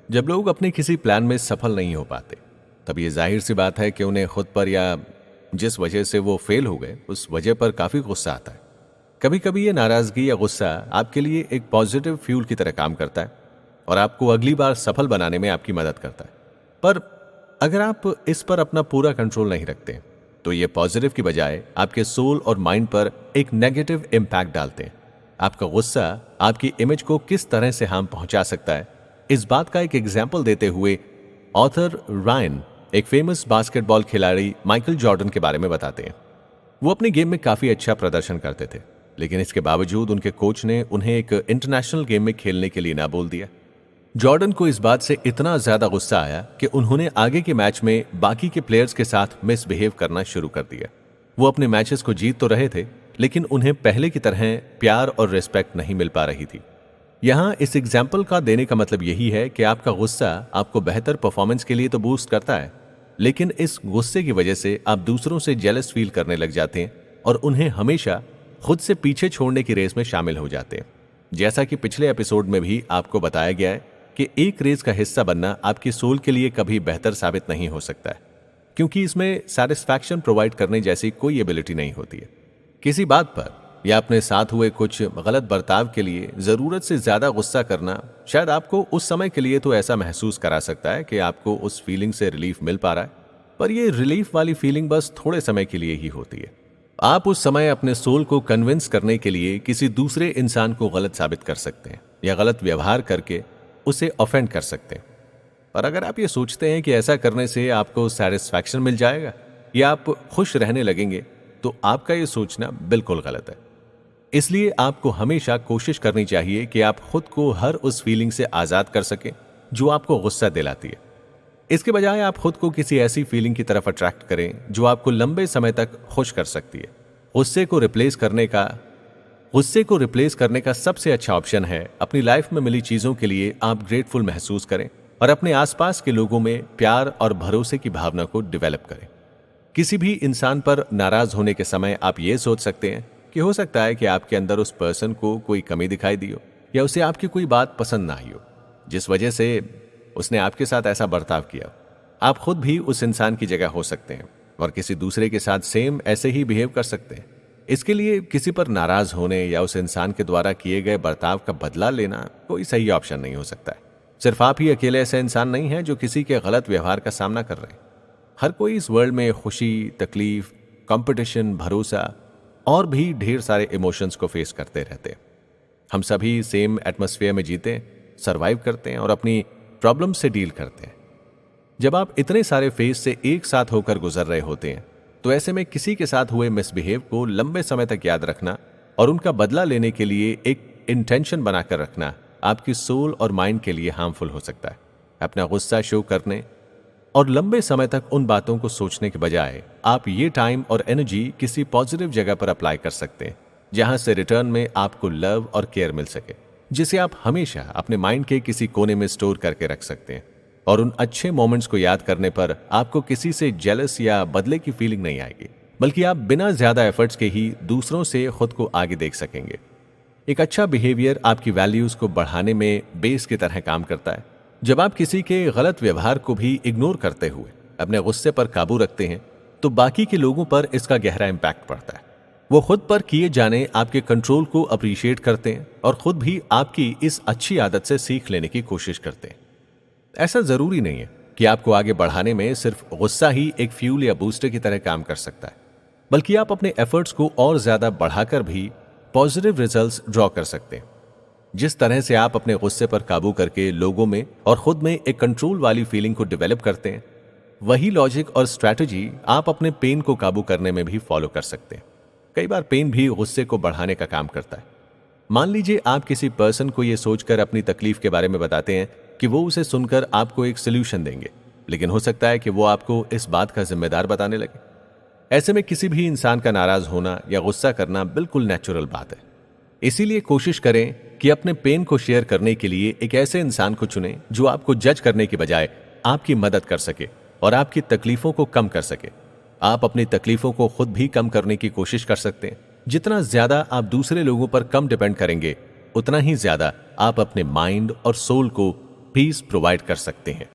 जब लोग अपने किसी प्लान में सफल नहीं हो पाते, तब ये जाहिर सी बात है कि उन्हें खुद पर या जिस वजह से वो फेल हो गए उस वजह पर काफी गुस्सा आता है। कभी कभी ये नाराजगी या गुस्सा आपके लिए एक पॉजिटिव फ्यूल की तरह काम करता है और आपको अगली बार सफल बनाने में आपकी मदद करता है। पर अगर आप इस पर अपना पूरा कंट्रोल नहीं रखते तो ये पॉजिटिव की बजाय आपके सोल और माइंड पर एक नेगेटिव इम्पैक्ट डालते हैं। आपका गुस्सा आपकी इमेज को किस तरह से हार्म पहुंचा सकता है, इस बात का एक एग्जाम्पल देते हुए ऑथर रायन एक फेमस बास्केटबॉल खिलाड़ी माइकल जॉर्डन के बारे में बताते हैं। वो अपने गेम में काफी अच्छा प्रदर्शन करते थे, लेकिन इसके बावजूद उनके कोच ने उन्हें एक इंटरनेशनल गेम में खेलने के लिए ना बोल दिया। जॉर्डन को इस बात से इतना ज्यादा गुस्सा आया कि उन्होंने आगे के मैच में बाकी के प्लेयर्स के साथ मिसबिहेव करना शुरू कर दिया। वो अपने मैचेस को जीत तो रहे थे, लेकिन उन्हें पहले की तरह प्यार और रिस्पेक्ट नहीं मिल पा रही थी। यहां इस एग्जाम्पल का देने का मतलब यही है कि आपका गुस्सा आपको बेहतर परफॉर्मेंस के लिए तो बूस्ट करता है, लेकिन इस गुस्से की वजह से आप दूसरों से जेलस फील करने लग जाते हैं और उन्हें हमेशा खुद से पीछे छोड़ने की रेस में शामिल हो जाते हैं। जैसा कि पिछले एपिसोड में भी आपको बताया गया है कि एक रेस का हिस्सा बनना आपकी सोल के लिए कभी बेहतर साबित नहीं हो सकता है, क्योंकि इसमें सेटिस्फैक्शन प्रोवाइड करने जैसी कोई एबिलिटी नहीं होती है। किसी बात पर या अपने साथ हुए कुछ गलत बर्ताव के लिए जरूरत से ज्यादा गुस्सा करना शायद आपको उस समय के लिए तो ऐसा महसूस करा सकता है कि आपको उस फीलिंग से रिलीफ मिल पा रहा है, पर यह रिलीफ वाली फीलिंग बस थोड़े समय के लिए ही होती है। आप उस समय अपने सोल को कन्विंस करने के लिए किसी दूसरे इंसान को गलत साबित कर सकते हैं या गलत व्यवहार करके उसे ऑफेंड कर सकते हैं। पर अगर आप ये सोचते हैं कि ऐसा करने से आपको सेटिस्फैक्शन मिल जाएगा या आप खुश रहने लगेंगे, तो आपका ये सोचना बिल्कुल गलत है। इसलिए आपको हमेशा कोशिश करनी चाहिए कि आप खुद को हर उस फीलिंग से आजाद कर सकें जो आपको गुस्सा दिलाती है। इसके बजाय आप खुद को किसी ऐसी फीलिंग की तरफ अट्रैक्ट करें जो आपको लंबे समय तक खुश कर सकती है। गुस्से को रिप्लेस करने का सबसे अच्छा ऑप्शन है अपनी लाइफ में मिली चीजों के लिए आप ग्रेटफुल महसूस करें और अपने आसपास के लोगों में प्यार और भरोसे की भावना को डेवलप करें। किसी भी इंसान पर नाराज होने के समय आप ये सोच सकते हैं कि हो सकता है कि आपके अंदर उस पर्सन को कोई कमी दिखाई दी हो या उसे आपकी कोई बात पसंद ना आई हो, जिस वजह से उसने आपके साथ ऐसा बर्ताव किया। आप खुद भी उस इंसान की जगह हो सकते हैं और किसी दूसरे के साथ सेम ऐसे ही बिहेव कर सकते हैं। इसके लिए किसी पर नाराज होने या उस इंसान के द्वारा किए गए बर्ताव का बदला लेना कोई सही ऑप्शन नहीं हो सकता है। सिर्फ आप ही अकेले ऐसे इंसान नहीं हैं जो किसी के गलत व्यवहार का सामना कर रहे हैं। हर कोई इस वर्ल्ड में खुशी, तकलीफ, कंपटीशन, भरोसा और भी ढेर सारे इमोशंस को फेस करते रहते हैं। हम सभी सेम एटमॉस्फेयर में जीते, सरवाइव करते हैं और अपनी प्रॉब्लम से डील करते हैं। जब आप इतने सारे फेज से एक साथ होकर गुजर रहे होते हैं, तो ऐसे में किसी के साथ हुए मिसबिहेव को लंबे समय तक याद रखना और उनका बदला लेने के लिए एक इंटेंशन बनाकर रखना आपकी सोल और माइंड के लिए हार्मफुल हो सकता है। अपना गुस्सा शो करने और लंबे समय तक उन बातों को सोचने के बजाय आप ये टाइम और एनर्जी किसी पॉजिटिव जगह पर अप्लाई कर सकते हैं, जहां से रिटर्न में आपको लव और केयर मिल सके, जिसे आप हमेशा अपने माइंड के किसी कोने में स्टोर करके रख सकते हैं। और उन अच्छे मोमेंट्स को याद करने पर आपको किसी से जेलस या बदले की फीलिंग नहीं आएगी, बल्कि आप बिना ज्यादा एफर्ट्स के ही दूसरों से खुद को आगे देख सकेंगे। एक अच्छा बिहेवियर आपकी वैल्यूज को बढ़ाने में बेस की तरह काम करता है। जब आप किसी के गलत व्यवहार को भी इग्नोर करते हुए अपने गुस्से पर काबू रखते हैं, तो बाकी के लोगों पर इसका गहरा इंपैक्ट पड़ता है। वो खुद पर किए जाने आपके कंट्रोल को अप्रिशिएट करते हैं और खुद भी आपकी इस अच्छी आदत से सीख लेने की कोशिश करते हैं। ऐसा जरूरी नहीं है कि आपको आगे बढ़ाने में सिर्फ गुस्सा ही एक फ्यूल या बूस्टर की तरह काम कर सकता है, बल्कि आप अपने एफर्ट्स को और ज्यादा बढ़ाकर भी पॉजिटिव रिजल्ट्स ड्रॉ कर सकते हैं। जिस तरह से आप अपने गुस्से पर काबू करके लोगों में और खुद में एक कंट्रोल वाली फीलिंग को डेवलप करते हैं, वही लॉजिक और स्ट्रैटेजी आप अपने पेन को काबू करने में भी फॉलो कर सकते हैं। कई बार पेन भी गुस्से को बढ़ाने का काम करता है। मान लीजिए आप किसी पर्सन को यह सोचकर अपनी तकलीफ के बारे में बताते हैं कि वो उसे सुनकर आपको एक सोल्यूशन देंगे, लेकिन हो सकता है कि वो आपको इस बात का जिम्मेदार बताने लगे। ऐसे में किसी भी इंसान का नाराज होना या गुस्सा करना बिल्कुल नेचुरल बात है। इसीलिए कोशिश करें कि अपने पेन को शेयर करने के लिए एक ऐसे इंसान को चुनें जो आपको जज करने की बजाय आपकी मदद कर सके और आपकी तकलीफों को कम कर सके। आप अपनी तकलीफों को खुद भी कम करने की कोशिश कर सकते हैं। जितना ज्यादा आप दूसरे लोगों पर कम डिपेंड करेंगे, उतना ही ज्यादा आप अपने माइंड और सोल को पीस प्रोवाइड कर सकते हैं।